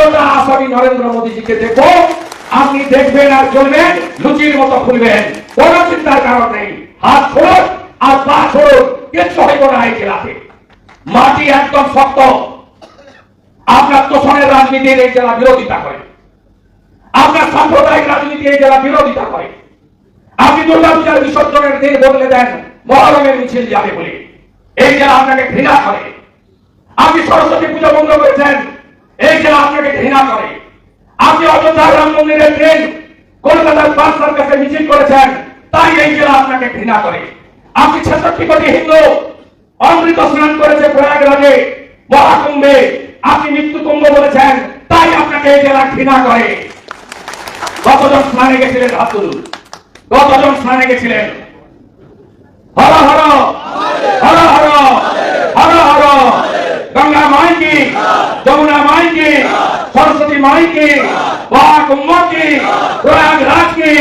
পুরোটা আসামি নরেন্দ্র মোদীজিকে দেখো, আপনি দেখবেন আর চলবেন, লুচির মতো খুলবেন, কোনো চিন্তার কারণ নেই। হাত ছড়ুন আর পা ছড়ুন, কিচ্ছু হইব না এই জেলাতে। মাটি একদম শক্ত। আপনার তোষণের রাজনীতির এই জেলা বিরোধিতা করে, আপনার সাম্প্রদায়িক রাজনীতি এই জেলা বিরোধিতা করে। আপনি দুর্গাপূজার বিসর্জনের দিন বদলে দেন মহরমের মিছিল যাবে বলে, এই জেলা আপনাকে ঘৃণা করে। আপনি সরস্বতী পুজো বন্ধ করেছেন, এই জেলা আপনাকে ঘৃণা করে। আপনি অযোধ্যার রাম মন্দিরের দিন কলকাতার পাঁচ সার্কাসে মিছিল করেছেন, তাই এই জেলা আপনাকে ঘৃণা করে। আপনি 66 কোটি হিন্দু অমৃত স্নান করেছে প্রয়াগরাজে মহাকুম্ভে, আপনি মৃত্যু কুম্ভ বলেছেন, তাই আপনাকে এই জেলা ঘৃণা করে। কতজন স্নানে গেছিলেন হাত তুলুন, কতজন স্নানে গেছিলেন? হর হর হর হর হর হর। গঙ্গা মাই কি, যমুনা মাই কি, সরস্বতী মাই কি, মহাকুম্ভ কি, প্রয়াগরাজ কি।